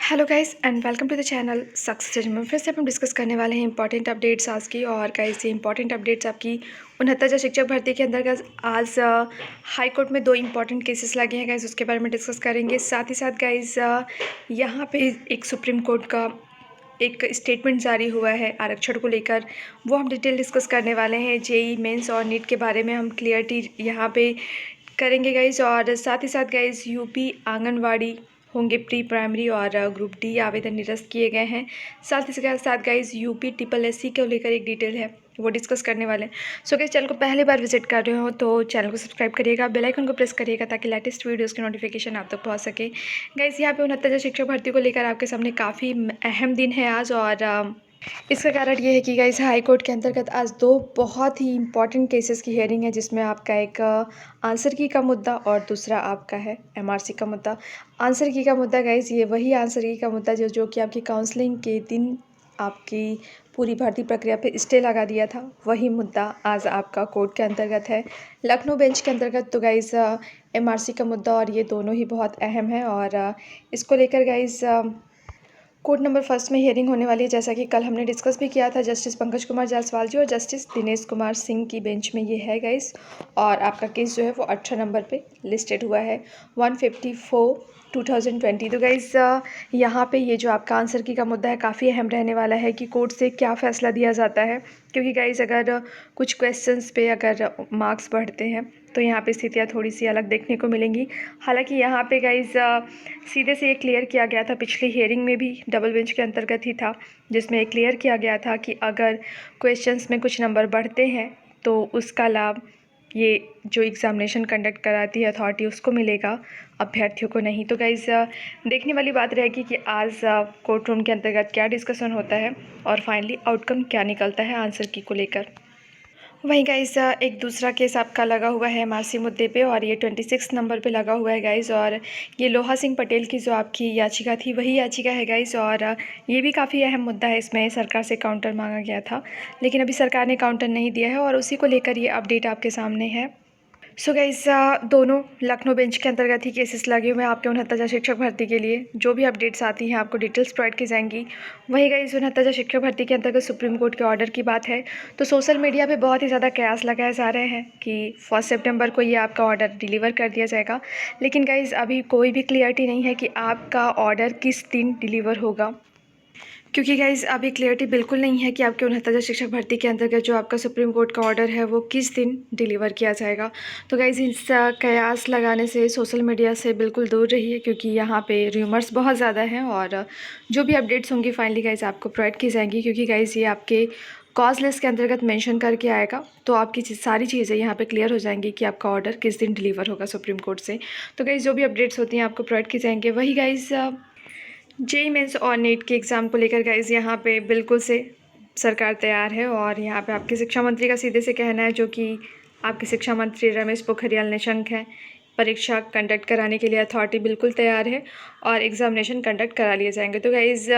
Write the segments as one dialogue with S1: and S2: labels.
S1: Hello guys and welcome to the channel success judgment. फिर से हम डिस्कस करने वाले हैं इंपॉर्टेंट अपडेट्स आज की। और गाइस ये इंपॉर्टेंट अपडेट्स आपकी 69 शिक्षक भर्ती के अंतर्गत आज हाई कोर्ट में 2 इंपॉर्टेंट केसेस लगे हैं गाइस, उसके बारे में डिस्कस करेंगे। साथ ही साथ गाइस यहाँ पे एक सुप्रीम कोर्ट का एक स्टेटमेंट जारी हुआ है आरक्षण को लेकर, वो हम डिटेल डिस्कस करने वाले हैं। जेई मेंस और नीट के बारे में हम क्लियरिटी यहाँ पे करेंगे गाइस। और साथ ही साथ गाइस यूपी आंगनवाड़ी होंगे प्री प्राइमरी और ग्रुप डी आवेदन निरस्त किए गए हैं। साथ ही साथ गाइस यूपी SSC को लेकर एक डिटेल है, वो डिस्कस करने वाले हैं। सो गाइस चैनल को पहली बार विजिट कर रहे हो तो चैनल को सब्सक्राइब करिएगा, बेल आइकन को प्रेस करिएगा ताकि लेटेस्ट वीडियोस की नोटिफिकेशन आप तक पहुंच सके। गाइस यहाँ पे 69 शिक्षक भर्ती को लेकर आपके सामने काफ़ी अहम दिन है आज। और इसका कारण ये है कि गाइस हाई कोर्ट के अंतर्गत आज 2 बहुत ही इंपॉर्टेंट केसेस की हियरिंग है, जिसमें आपका एक आंसर की का मुद्दा और दूसरा आपका है MRC का मुद्दा। आंसर की का मुद्दा गाइस ये वही आंसर की का मुद्दा जो कि आपकी काउंसलिंग के दिन आपकी पूरी भर्ती प्रक्रिया पे स्टे लगा दिया था, वही मुद्दा आज आपका कोर्ट के अंतर्गत है लखनऊ बेंच के अंतर्गत। तो गाइस MRC का मुद्दा और ये दोनों ही बहुत अहम है। और इसको लेकर गाइस कोर्ट नंबर 1 में हियरिंग होने वाली है, जैसा कि कल हमने डिस्कस भी किया था। जस्टिस पंकज कुमार जायसवाल जी और जस्टिस दिनेश कुमार सिंह की बेंच में ये है गाइस। और आपका केस जो है वो 18 नंबर पे लिस्टेड हुआ है 154/2020। तो गाइस यहाँ पे ये जो आपका आंसर की का मुद्दा है काफ़ी अहम रहने वाला है कि कोर्ट से क्या फ़ैसला दिया जाता है, क्योंकि गाइस अगर कुछ क्वेश्चंस पे अगर मार्क्स बढ़ते हैं तो यहाँ पे स्थितियाँ थोड़ी सी अलग देखने को मिलेंगी। हालांकि यहाँ पे गाइस सीधे से ये क्लियर किया गया था, पिछली हियरिंग में भी डबल बेंच के अंतर्गत ही था, जिसमें ये क्लियर किया गया था कि अगर क्वेश्चंस में कुछ नंबर बढ़ते हैं तो उसका लाभ ये जो एग्ज़ामिनेशन कंडक्ट कराती है अथॉरिटी उसको मिलेगा, अभ्यर्थियों को नहीं। तो गाइस देखने वाली बात रहेगी कि आज कोर्ट रूम के अंतर्गत क्या डिस्कशन होता है और फाइनली आउटकम क्या निकलता है आंसर की को लेकर। वहीं गाइस एक दूसरा केस आपका लगा हुआ है MRC मुद्दे पे, और ये 26 नंबर पे लगा हुआ है गाइस। और ये लोहा सिंह पटेल की जो आपकी याचिका थी वही याचिका है गाइस। और ये भी काफ़ी अहम मुद्दा है, इसमें सरकार से काउंटर मांगा गया था लेकिन अभी सरकार ने काउंटर नहीं दिया है और उसी को लेकर ये अपडेट आपके सामने है। सो गाइस दोनों लखनऊ बेंच के अंतर्गत ही केसेस लगे हुए हैं आपके 69 शिक्षक भर्ती के लिए। जो भी अपडेट्स आती हैं आपको डिटेल्स प्रोवाइड की जाएंगी। वहीं गाइस 69 शिक्षक भर्ती के अंतर्गत सुप्रीम कोर्ट के ऑर्डर की बात है तो सोशल मीडिया पे बहुत ही ज़्यादा कयास लगाए जा रहे हैं कि 1 सितंबर को ये आपका ऑर्डर डिलीवर कर दिया जाएगा। लेकिन गाइस अभी कोई भी क्लियरिटी नहीं है कि आपका ऑर्डर किस दिन डिलीवर होगा, क्योंकि गाइस अभी क्लियरिटी बिल्कुल नहीं है कि आपके 69 शिक्षक भर्ती के अंतर्गत जो आपका सुप्रीम कोर्ट का ऑर्डर है वो किस दिन डिलीवर किया जाएगा। तो गाइस इस कयास लगाने से सोशल मीडिया से बिल्कुल दूर रहिए, क्योंकि यहाँ पे र्यूमर्स बहुत ज़्यादा हैं और जो भी अपडेट्स होंगी फाइनली गाइस आपको प्रोवाइड की जाएंगी, क्योंकि गाइस ये आपके कॉज लिस्ट के अंतर्गत मेंशन करके आएगा तो आपकी सारी चीज़ें यहाँ पे क्लियर हो जाएंगी कि आपका ऑर्डर किस दिन डिलीवर होगा सुप्रीम कोर्ट से। तो गाइस जो भी अपडेट्स होती हैं आपको प्रोवाइड की जाएंगे। वही गाइस जेई मेंस और नीट के एग्ज़ाम को लेकर गाइस यहाँ पे बिल्कुल से सरकार तैयार है। और यहाँ पे आपके शिक्षा मंत्री का सीधे से कहना है, जो कि आपके शिक्षा मंत्री रमेश पोखरियाल निशंक हैं, परीक्षा कंडक्ट कराने के लिए अथॉरिटी बिल्कुल तैयार है और एग्ज़ामिनेशन कंडक्ट करा लिए जाएंगे। तो गाइस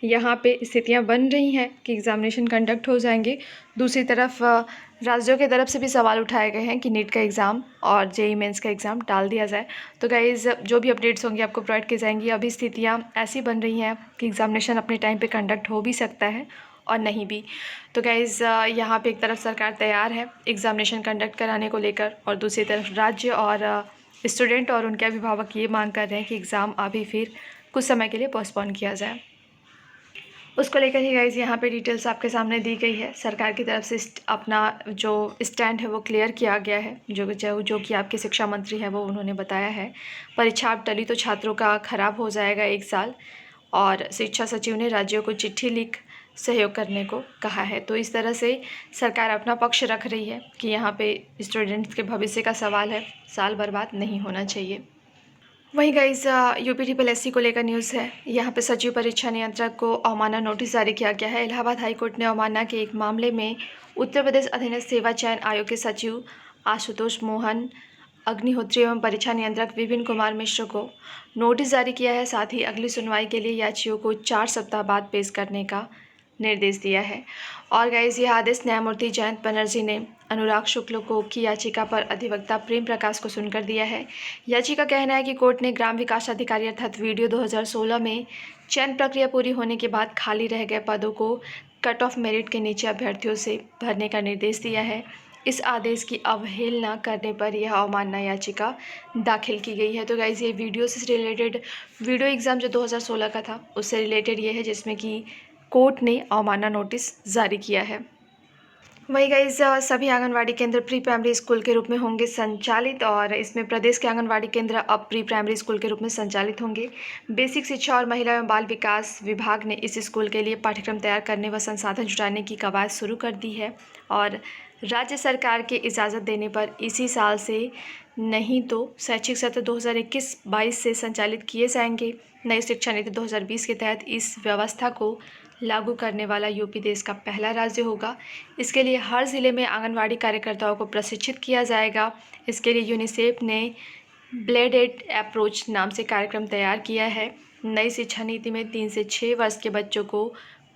S1: यहाँ पे स्थितियाँ बन रही हैं कि एग्ज़ामिनेशन कंडक्ट हो जाएंगे। दूसरी तरफ राज्यों की तरफ से भी सवाल उठाए गए हैं कि नीट का एग्ज़ाम और जेई मेंस का एग्ज़ाम टाल दिया जाए। तो गाइस जो भी अपडेट्स होंगी आपको प्रोवाइड की जाएंगी। अभी स्थितियाँ ऐसी बन रही हैं कि एग्ज़ामिनेशन अपने टाइम पे कंडक्ट हो भी सकता है और नहीं भी। तो गाइस यहाँ पे एक तरफ सरकार तैयार है एग्ज़ामिनेशन कंडक्ट कराने को लेकर, और दूसरी तरफ राज्य और स्टूडेंट और उनके अभिभावक ये मांग कर रहे हैं कि एग्ज़ाम अभी फिर कुछ समय के लिए पोस्टपोन किया जाए। उसको लेकर ही गाइस यहाँ पे डिटेल्स आपके सामने दी गई है। सरकार की तरफ से अपना जो स्टैंड है वो क्लियर किया गया है, जो कि आपके शिक्षा मंत्री हैं वो उन्होंने बताया है। परीक्षा अब टली तो छात्रों का खराब हो जाएगा 1 साल, और शिक्षा सचिव ने राज्यों को चिट्ठी लिख सहयोग करने को कहा है। तो इस तरह से सरकार अपना पक्ष रख रही है कि यहाँ पे स्टूडेंट्स के भविष्य का सवाल है, साल बर्बाद नहीं होना चाहिए। वहीं गाइस यूपी SSC को लेकर न्यूज़ है। यहाँ पे सचिव परीक्षा नियंत्रक को अवमानना नोटिस जारी किया गया है। इलाहाबाद हाईकोर्ट ने अवमानना के एक मामले में उत्तर प्रदेश अधीनस्थ सेवा चयन आयोग के सचिव आशुतोष मोहन अग्निहोत्री एवं परीक्षा नियंत्रक विपिन कुमार मिश्र को नोटिस जारी किया है। साथ ही अगली सुनवाई के लिए याचियों को 4 सप्ताह बाद पेश करने का निर्देश दिया है। और गाइस यह आदेश न्यायमूर्ति जयंत बनर्जी ने अनुराग शुक्ल को की याचिका पर अधिवक्ता प्रेम प्रकाश को सुनकर दिया है। याचिका का कहना है कि कोर्ट ने ग्राम विकास अधिकारी अर्थात वीडियो 2016 में चयन प्रक्रिया पूरी होने के बाद खाली रह गए पदों को कट ऑफ मेरिट के नीचे अभ्यर्थियों से भरने का निर्देश दिया है। इस आदेश की अवहेलना करने पर यह अवमानना याचिका दाखिल की गई है। तो गाइज़ ये वीडियो से रिलेटेड वीडियो एग्ज़ाम जो 2016 का था उससे रिलेटेड ये है, जिसमें कि कोर्ट ने अवमानना नोटिस जारी किया है। वही गाइज सभी आंगनवाड़ी केंद्र प्री प्राइमरी स्कूल के रूप में होंगे संचालित, और इसमें प्रदेश के आंगनवाड़ी केंद्र अब प्री प्राइमरी स्कूल के रूप में संचालित होंगे। बेसिक शिक्षा और महिला एवं बाल विकास विभाग ने इस स्कूल के लिए पाठ्यक्रम तैयार करने व संसाधन जुटाने की कवायद शुरू कर दी है, और राज्य सरकार के इजाज़त देने पर इसी साल से नहीं तो शैक्षिक सत्र 2021-22 से संचालित किए जाएंगे। नई शिक्षा नीति 2020 के तहत इस व्यवस्था को लागू करने वाला यूपी देश का पहला राज्य होगा। इसके लिए हर ज़िले में आंगनवाड़ी कार्यकर्ताओं को प्रशिक्षित किया जाएगा। इसके लिए यूनिसेफ ने ब्लेडेड अप्रोच नाम से कार्यक्रम तैयार किया है। नई शिक्षा नीति में 3 से 6 वर्ष के बच्चों को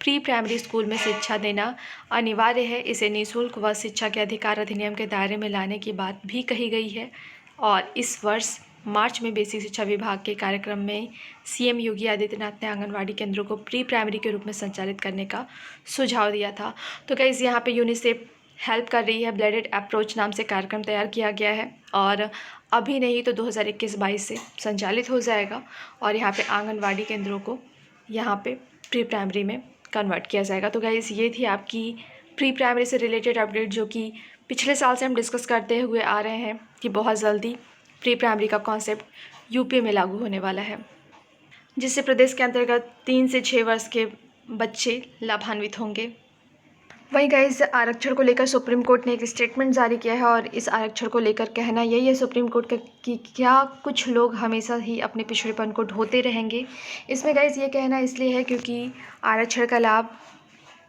S1: प्री प्राइमरी स्कूल में शिक्षा देना अनिवार्य है। इसे निःशुल्क व शिक्षा के अधिकार अधिनियम के दायरे में लाने की बात भी कही गई है, और इस वर्ष मार्च में बेसिक शिक्षा विभाग के कार्यक्रम में सीएम योगी आदित्यनाथ ने आंगनवाड़ी केंद्रों को प्री प्राइमरी के रूप में संचालित करने का सुझाव दिया था। तो गाइस यहाँ पे यूनिसेफ हेल्प कर रही है। ब्लेडेड अप्रोच नाम से कार्यक्रम तैयार किया गया है, और अभी नहीं तो 2021-22 से संचालित हो जाएगा, और यहाँ पे आंगनवाड़ी केंद्रों को यहाँ पे प्री प्राइमरी में कन्वर्ट किया जाएगा। तो गाइस ये थी आपकी प्री प्राइमरी से रिलेटेड अपडेट, जो कि पिछले साल से हम डिस्कस करते हुए आ रहे हैं कि बहुत जल्दी प्री प्राइमरी का कॉन्सेप्ट यूपी में लागू होने वाला है, जिससे प्रदेश के अंतर्गत 3 से 6 वर्ष के बच्चे लाभान्वित होंगे। वहीं गाइस आरक्षण को लेकर सुप्रीम कोर्ट ने एक स्टेटमेंट जारी किया है, और इस आरक्षण को लेकर कहना यही है सुप्रीम कोर्ट का कि क्या कुछ लोग हमेशा ही अपने पिछड़ेपन को ढोते रहेंगे। इसमें गाइस ये कहना इसलिए है क्योंकि आरक्षण का लाभ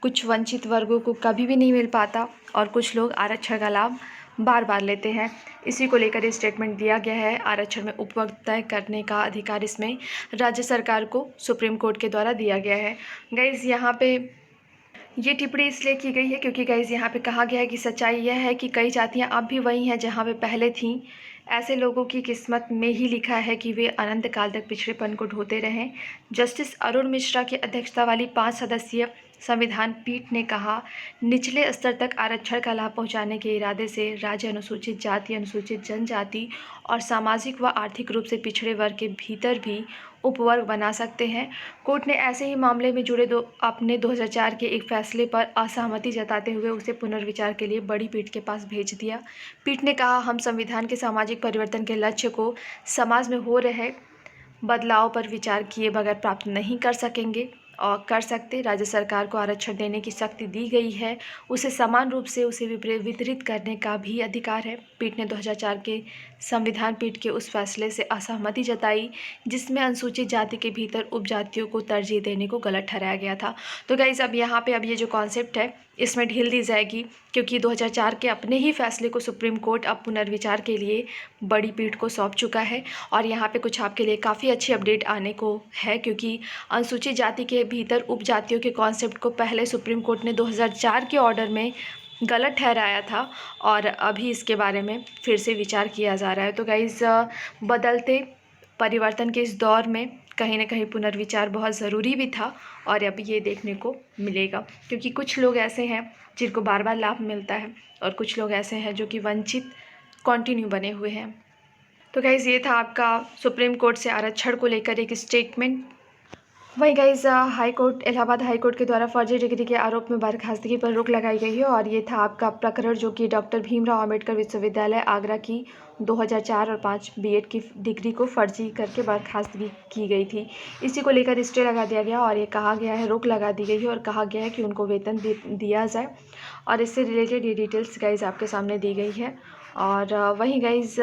S1: कुछ वंचित वर्गों को कभी भी नहीं मिल पाता, और कुछ लोग आरक्षण का लाभ बार बार लेते हैं। इसी को लेकर स्टेटमेंट दिया गया है। आरक्षण में उपवर्ग तय करने का अधिकार इसमें राज्य सरकार को सुप्रीम कोर्ट के द्वारा दिया गया है। गाइस यहाँ पे ये टिप्पणी इसलिए की गई है क्योंकि गाइस यहाँ पे कहा गया है कि सच्चाई यह है कि कई जातियाँ अब भी वही हैं जहाँ पे पहले थीं। ऐसे लोगों की किस्मत में ही लिखा है कि वे अनंत काल तक पिछड़ेपन को ढोते रहें। जस्टिस अरुण मिश्रा की अध्यक्षता वाली 5 सदस्यीय संविधान पीठ ने कहा, निचले स्तर तक आरक्षण का लाभ पहुंचाने के इरादे से राज्य अनुसूचित जाति, अनुसूचित जनजाति और सामाजिक व आर्थिक रूप से पिछड़े वर्ग के भीतर भी उपवर्ग बना सकते हैं। कोर्ट ने ऐसे ही मामले में जुड़े अपने 2004 के एक फैसले पर असहमति जताते हुए उसे पुनर्विचार के लिए बड़ी पीठ के पास भेज दिया। पीठ ने कहा, हम संविधान के सामाजिक परिवर्तन के लक्ष्य को समाज में हो रहे बदलाव पर विचार किए बगैर प्राप्त नहीं कर सकेंगे और कर सकते। राज्य सरकार को आरक्षण देने की शक्ति दी गई है, उसे समान रूप से उसे वितरित करने का भी अधिकार है। पीठ ने 2004 के संविधान पीठ के उस फैसले से असहमति जताई जिसमें अनुसूचित जाति के भीतर उपजातियों को तरजीह देने को गलत ठहराया गया था। तो गाइस अब यहाँ पे अब ये जो कॉन्सेप्ट है इसमें ढील दी जाएगी, क्योंकि 2004 के अपने ही फैसले को सुप्रीम कोर्ट अब पुनर्विचार के लिए बड़ी पीठ को सौंप चुका है। और यहाँ पे कुछ आपके लिए काफ़ी अच्छी अपडेट आने को है, क्योंकि अनुसूचित जाति के भीतर उपजातियों के कॉन्सेप्ट को पहले सुप्रीम कोर्ट ने 2004 के ऑर्डर में गलत ठहराया था, और अभी इसके बारे में फिर से विचार किया जा रहा है। तो गाइस बदलते परिवर्तन के इस दौर में कहीं ना कहीं पुनर्विचार बहुत ज़रूरी भी था, और अब ये देखने को मिलेगा, क्योंकि कुछ लोग ऐसे हैं जिनको बार बार लाभ मिलता है और कुछ लोग ऐसे हैं जो कि वंचित कंटिन्यू बने हुए हैं। तो गाइस ये था आपका सुप्रीम कोर्ट से आरक्षण को लेकर एक स्टेटमेंट। वहीं guys high court Allahabad high court के द्वारा फर्जी डिग्री के आरोप में बर्खास्तगी पर रोक लगाई गई है, और ये था आपका प्रकरण जो कि डॉक्टर भीमराव अंबेडकर विश्वविद्यालय आगरा की 2004 और 5 बीएड की डिग्री को फर्जी करके बर्खास्तगी की गई थी। इसी को लेकर स्टे लगा दिया गया, और ये कहा गया है, रोक लगा दी गई है और कहा गया है कि उनको वेतन दिया जाए, और इससे रिलेटेड ये डिटेल्स गाइस आपके सामने दी गई है। और वहीं गाइस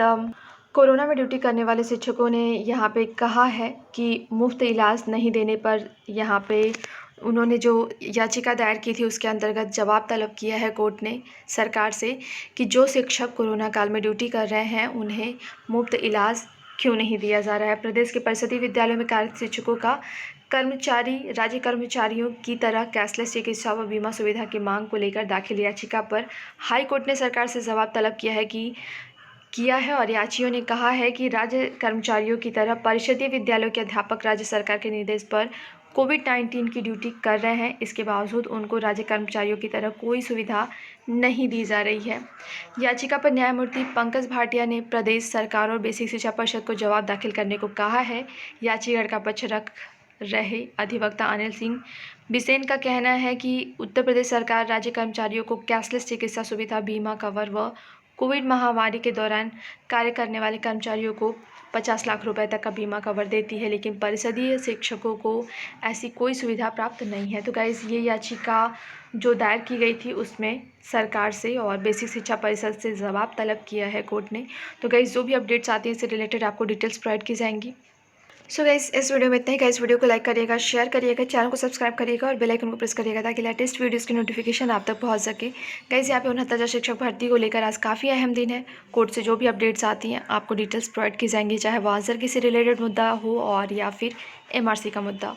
S1: कोरोना में ड्यूटी करने वाले शिक्षकों ने यहाँ पे कहा है कि मुफ्त इलाज नहीं देने पर यहाँ पे उन्होंने जो याचिका दायर की थी उसके अंतर्गत जवाब तलब किया है कोर्ट ने सरकार से कि जो शिक्षक कोरोना काल में ड्यूटी कर रहे हैं उन्हें मुफ्त इलाज क्यों नहीं दिया जा रहा है। प्रदेश के परिषदीय विद्यालयों में कार्यरत शिक्षकों का राज्य कर्मचारियों की तरह कैशलेस चिकित्सा व बीमा सुविधा की मांग को लेकर दाखिल याचिका पर हाई कोर्ट ने सरकार से जवाब तलब किया है और याचियों ने कहा है कि राज्य कर्मचारियों की तरह परिषदीय विद्यालयों के अध्यापक राज्य सरकार के निर्देश पर कोविड-19 की ड्यूटी कर रहे हैं। इसके बावजूद उनको राज्य कर्मचारियों की तरह कोई सुविधा नहीं दी जा रही है। याचिका पर न्यायमूर्ति पंकज भाटिया ने प्रदेश सरकार और बेसिक शिक्षा परिषद को जवाब दाखिल करने को कहा है। याचिका का पक्ष रख रहे अधिवक्ता अनिल सिंह बिसेन का कहना है कि उत्तर प्रदेश सरकार राज्य कर्मचारियों को कैशलेस चिकित्सा सुविधा, बीमा कवर व कोविड महामारी के दौरान कार्य करने वाले कर्मचारियों को 50 लाख रुपए तक का बीमा कवर देती है, लेकिन परिषदीय शिक्षकों को ऐसी कोई सुविधा प्राप्त नहीं है। तो गाइज़, ये याचिका जो दायर की गई थी उसमें सरकार से और बेसिक शिक्षा परिषद से जवाब तलब किया है कोर्ट ने। तो गाइज़, जो भी अपडेट्स आती हैं इससे रिलेटेड आपको डिटेल्स प्रोवाइड की जाएंगी। सो गाइस, इस वीडियो में इतना ही। गाइस, वीडियो को लाइक करिएगा, शेयर करिएगा, चैनल को सब्सक्राइब करिएगा और बेल आइकन को प्रेस करिएगा ताकि लेटेस्ट वीडियोस की नोटिफिकेशन आप तक पहुंच सके। गाइस, यहाँ पे 69,000 शिक्षक भर्ती को लेकर आज काफ़ी अहम दिन है। कोर्ट से जो भी अपडेट्स आती हैं आपको डिटेल्स प्रोवाइड की जाएंगी, चाहे वो आंसर की से रिलेटेड मुद्दा हो और या फिर MRC का मुद्दा।